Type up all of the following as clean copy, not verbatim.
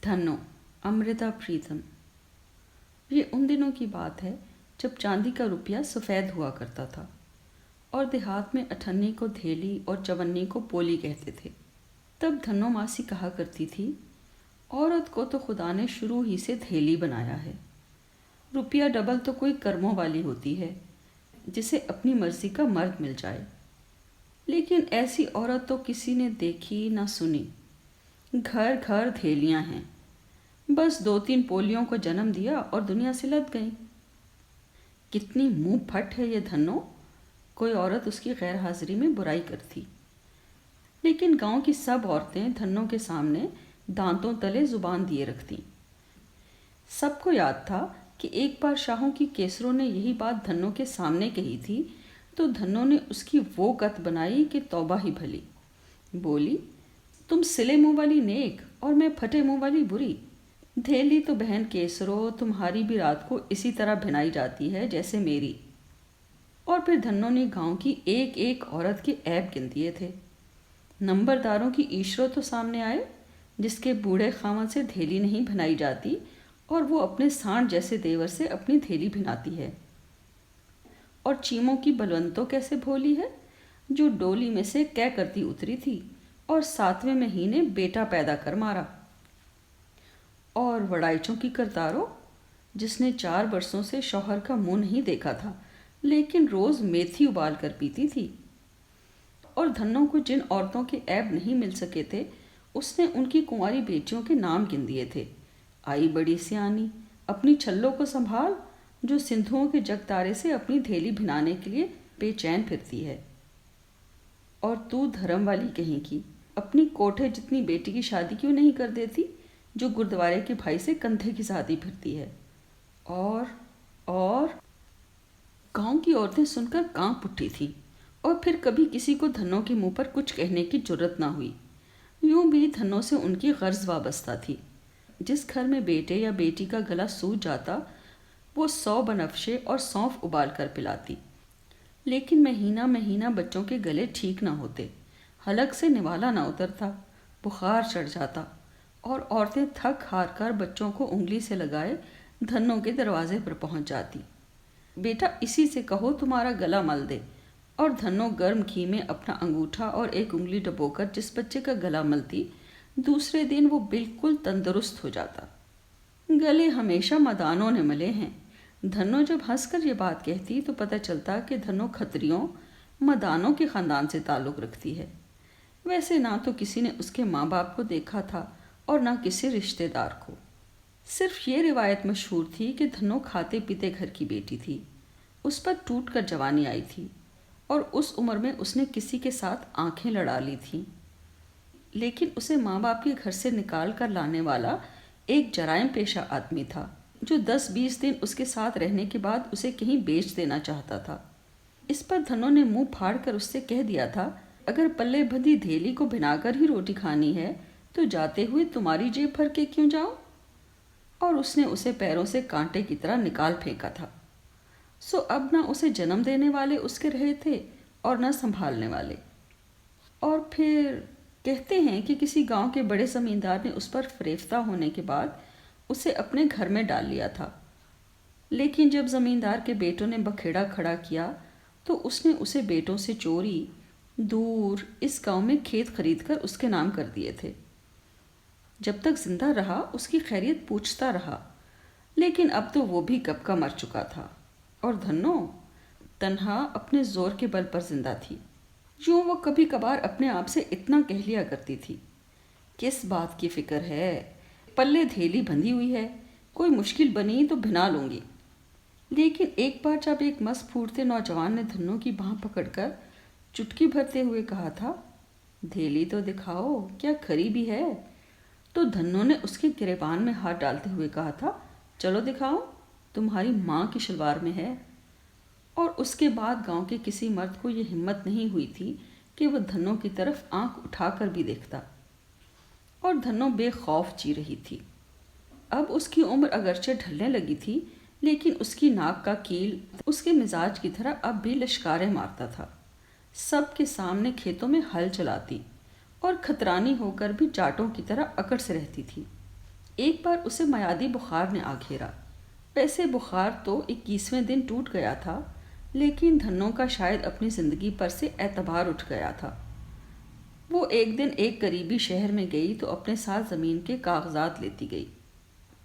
धन्नो, अमृता प्रीतम। ये उन दिनों की बात है जब चांदी का रुपया सफ़ेद हुआ करता था और देहात में अठन्नी को धेली और चवन्नी को पोली कहते थे। तब धन्नो मासी कहा करती थी, औरत को तो खुदा ने शुरू ही से धेली बनाया है। रुपया डबल तो कोई कर्मों वाली होती है जिसे अपनी मर्जी का मर्द मिल जाए, लेकिन ऐसी औरत तो किसी ने देखी ना सुनी। घर घर धेलियाँ हैं, बस 2-3 पोलियों को जन्म दिया और दुनिया से लद गई। कितनी मुंह फट है ये धन्नो, कोई औरत उसकी गैर हाजिरी में बुराई करती। लेकिन गांव की सब औरतें धन्नो के सामने दांतों तले जुबान दिए रखती। सबको याद था कि एक बार शाहों की केसरों ने यही बात धन्नो के सामने कही थी, तो धन्नो ने उसकी वो गत बनाई कि तौबा ही भली। बोली, तुम सिले मुंह वाली नेक और मैं फटे मुंह वाली बुरी। धेली तो बहन केसरो, तुम्हारी भी रात को इसी तरह भिनाई जाती है जैसे मेरी। और फिर धन्नो ने गांव की एक एक औरत के ऐब गिन दिए थे। नंबरदारों की ईशरो तो सामने आए, जिसके बूढ़े खामन से धेली नहीं भिनाई जाती और वो अपने सांड जैसे देवर से अपनी धेली भिनाती है। और चीमों की बलवंतो कैसे भोली है, जो डोली में से कै करती उतरी थी और 7वें महीने बेटा पैदा कर मारा। और वड़ाइचों की करतारो, जिसने 4 बरसों से शौहर का मुंह नहीं देखा था, लेकिन रोज़ मेथी उबाल कर पीती थी। और धन्नो को जिन औरतों के ऐब नहीं मिल सके थे, उसने उनकी कुंवारी बेटियों के नाम गिन दिए थे। आई बड़ी सियानी, अपनी छल्लों को संभाल, जो सिंधुओं के जगतारे से अपनी धेली भिनाने के लिए बेचैन फिरती है। और तू धर्म वाली कहीं की, अपनी कोठे जितनी बेटी की शादी क्यों नहीं कर देती, जो गुरुद्वारे के भाई से कंधे की शादी फिरती है। और गांव की औरतें सुनकर कांप उठी थीं और फिर कभी किसी को धन्नो के मुंह पर कुछ कहने की जुर्रत ना हुई। यूं भी धन्नो से उनकी गर्ज वाबस्ता थी। जिस घर में बेटे या बेटी का गला सूज जाता, वो 100 बनफशे और सौंफ उबाल कर पिलाती। लेकिन महीना महीना बच्चों के गले ठीक ना होते, हलक से निवाला ना उतरता, बुखार चढ़ जाता और औरतें थक हार कर बच्चों को उंगली से लगाए धन्नो के दरवाजे पर पहुंच जाती। बेटा, इसी से कहो तुम्हारा गला मल दे। और धन्नो गर्म घी में अपना अंगूठा और एक उंगली डबोकर जिस बच्चे का गला मलती, दूसरे दिन वो बिल्कुल तंदुरुस्त हो जाता। गले हमेशा मदानों ने मले हैं। धन्नो जब हंसकर ये बात कहती तो पता चलता कि धन्नो खत्रियों मदानों के ख़ानदान से ताल्लुक़ रखती है। वैसे ना तो किसी ने उसके माँ बाप को देखा था और ना किसी रिश्तेदार को। सिर्फ ये रिवायत मशहूर थी कि धन्नो खाते पीते घर की बेटी थी। उस पर टूट कर जवानी आई थी और उस उम्र में उसने किसी के साथ आंखें लड़ा ली थीं। लेकिन उसे माँ बाप के घर से निकाल कर लाने वाला एक जराइम पेशा आदमी था, जो 10-20 दिन उसके साथ रहने के बाद उसे कहीं बेच देना चाहता था। इस पर धन्नो ने मुंह फाड़ कर उससे कह दिया था, अगर पल्ले बंधी धेली को भिनाकर ही रोटी खानी है तो जाते हुए तुम्हारी जेब भर के क्यों जाओ। और उसने उसे पैरों से कांटे की तरह निकाल फेंका था। सो अब ना उसे जन्म देने वाले उसके रहे थे और न संभालने वाले। और फिर कहते हैं कि किसी गांव के बड़े जमींदार ने उस पर फरेफ्ता होने के बाद उसे अपने घर में डाल लिया था। लेकिन जब जमींदार के बेटों ने बखेड़ा खड़ा किया तो उसने उसे बेटों से चोरी दूर इस गांव में खेत खरीद कर उसके नाम कर दिए थे। जब तक जिंदा रहा उसकी खैरियत पूछता रहा, लेकिन अब तो वो भी कब का मर चुका था और धन्नो तन्हा अपने जोर के बल पर जिंदा थी। यूँ वो कभी कभार अपने आप से इतना कह लिया करती थी, किस बात की फिक्र है, पल्ले धेली बंधी हुई है, कोई मुश्किल बनी तो भिना लूँगी। लेकिन एक बार जब एक मस्त फूटते नौजवान ने धन्नो की बाँह पकड़कर चुटकी भरते हुए कहा था, धेली तो दिखाओ, क्या खरी भी है, तो धन्नो ने उसके गिरेबान में हाथ डालते हुए कहा था, चलो दिखाओ, तुम्हारी माँ की शलवार में है। और उसके बाद गांव के किसी मर्द को ये हिम्मत नहीं हुई थी कि वह धन्नो की तरफ आंख उठाकर भी देखता। और धन्नो बेखौफ जी रही थी। अब उसकी उम्र अगरचे ढलने लगी थी, लेकिन उसकी नाक का कील उसके मिजाज की तरह अब भी लश्कारे मारता था। सबके सामने खेतों में हल चलाती और खतरानी होकर भी जाटों की तरह अकड़ से रहती थी। ایک بار اسے میادی بخار نے آ گھیرا۔ ویسے بخار تو 21ویں دن ٹوٹ گیا تھا، لیکن دھنوں کا شاید اپنی زندگی پر سے اعتبار اٹھ گیا تھا۔ وہ ایک دن ایک قریبی شہر میں گئی تو اپنے ساتھ زمین کے کاغذات لیتی گئی۔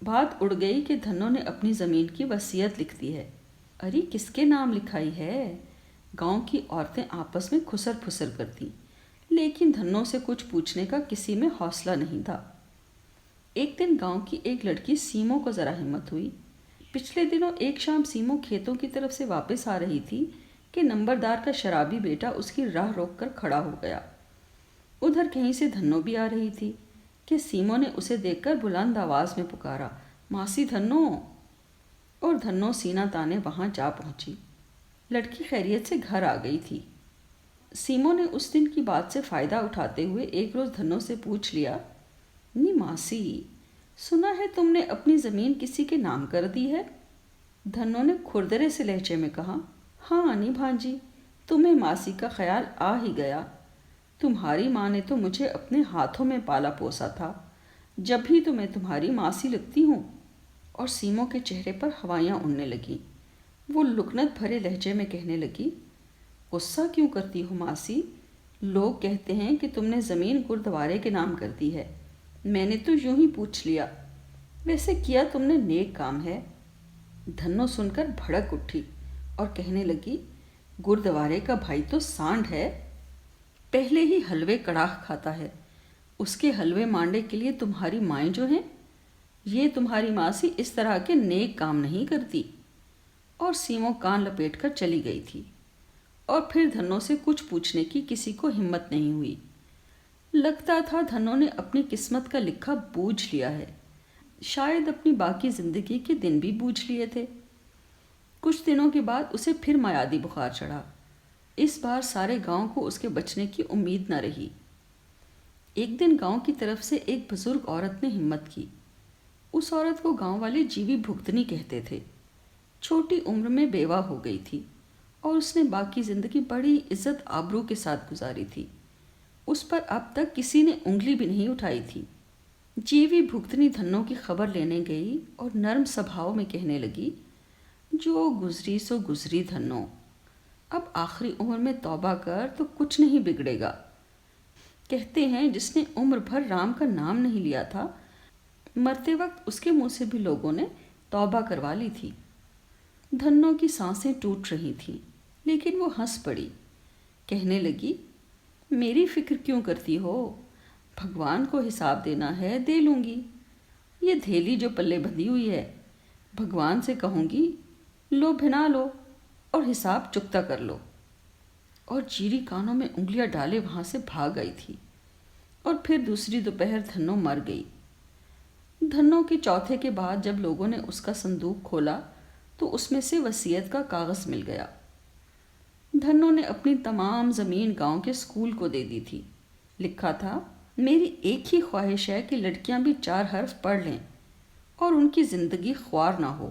بات اڑ گئی کہ دھنوں نے اپنی زمین کی وصیت لکھ دی ہے۔ ارے کس کے نام لکھائی ہے؟ گاؤں کی عورتیں آپس میں کھسر پھسر کرتی، لیکن دھنوں سے کچھ پوچھنے کا کسی میں حوصلہ نہیں تھا۔ ایک دن گاؤں کی ایک لڑکی سیمو کو ذرا ہمت ہوئی۔ پچھلے دنوں ایک شام سیمو کھیتوں کی طرف سے واپس آ رہی تھی کہ نمبردار کا شرابی بیٹا اس کی راہ روک کر کھڑا ہو گیا۔ ادھر کہیں سے دھنو بھی آ رہی تھی کہ سیمو نے اسے دیکھ کر بلند آواز میں پکارا، ماسی دھنو! اور دھنو سینہ تانے وہاں جا پہنچی۔ لڑکی خیریت سے گھر آ گئی تھی۔ سیمو نے اس دن کی بات سے فائدہ اٹھاتے ہوئے ایک روز دھنو سے پوچھ لیا، نی ماسی، سنا ہے تم نے اپنی زمین کسی کے نام کر دی ہے؟ دھنو نے کھردرے سے لہجے میں کہا، ہاں نی بھانجی، تمہیں ماسی کا خیال آ ہی گیا۔ تمہاری ماں نے تو مجھے اپنے ہاتھوں میں پالا پوسا تھا، جب بھی تو میں تمہاری ماسی لگتی ہوں۔ اور سیمو کے چہرے پر ہوائیاں اڑنے لگیں۔ وہ لکنت بھرے لہجے میں کہنے لگی، غصہ کیوں کرتی ہو ماسی؟ لوگ کہتے ہیں کہ تم نے زمین گردوارے کے نام کر دی ہے، میں نے تو یوں ہی پوچھ لیا۔ ویسے کیا تم نے نیک کام ہے۔ دھنو سن کر بھڑک اٹھی اور کہنے لگی، گردوارے کا بھائی تو سانڈ ہے، پہلے ہی حلوے کڑاہ کھاتا ہے، اس کے حلوے مانڈے کے لیے تمہاری مائیں جو ہیں، یہ تمہاری ماسی اس طرح کے نیک کام نہیں کرتی۔ اور سیمو کان لپیٹ کر چلی گئی تھی، اور پھر دھنو سے کچھ پوچھنے کی کسی کو ہمت نہیں ہوئی۔ لگتا تھا دھنو نے اپنی قسمت کا لکھا بوجھ لیا ہے، شاید اپنی باقی زندگی کے دن بھی بوجھ لیے تھے۔ کچھ دنوں کے بعد اسے پھر میادی بخار چڑھا۔ اس بار سارے گاؤں کو اس کے بچنے کی امید نہ رہی۔ ایک دن گاؤں کی طرف سے ایک بزرگ عورت نے ہمت کی۔ اس عورت کو گاؤں والے جیوی بھگتنی کہتے تھے۔ چھوٹی عمر میں بیوہ ہو گئی تھی اور اس نے باقی زندگی بڑی عزت آبرو کے ساتھ گزاری تھی۔ اس پر اب تک کسی نے انگلی بھی نہیں اٹھائی تھی۔ جیوی بھگتنی دھنوں کی خبر لینے گئی اور نرم سبھاؤ میں کہنے لگی، جو گزری سو گزری دھنو، اب آخری عمر میں توبہ کر تو کچھ نہیں بگڑے گا۔ کہتے ہیں جس نے عمر بھر رام کا نام نہیں لیا تھا، مرتے وقت اس کے منہ سے بھی لوگوں نے توبہ کروا لی تھی۔ دھنوں کی سانسیں ٹوٹ رہی تھیں، لیکن وہ ہنس پڑی، کہنے لگی، میری فکر کیوں کرتی ہو؟ بھگوان کو حساب دینا ہے، دے لوں گی۔ یہ دھیلی جو پلے بندھی ہوئی ہے، بھگوان سے کہوں گی، لو بھنا لو اور حساب چکتا کر لو۔ اور جیری کانوں میں انگلیاں ڈالے وہاں سے بھاگ آئی تھی۔ اور پھر دوسری دوپہر دھنو مر گئی۔ دھنوں کے چوتھے کے بعد جب لوگوں نے اس کا صندوق کھولا تو اس میں سے وصیت کا کاغذ مل گیا۔ دھنوں نے اپنی تمام زمین گاؤں کے اسکول کو دے دی تھی۔ لکھا تھا، میری ایک ہی خواہش ہے کہ لڑکیاں بھی 4 حرف پڑھ لیں اور ان کی زندگی خوار نہ ہو۔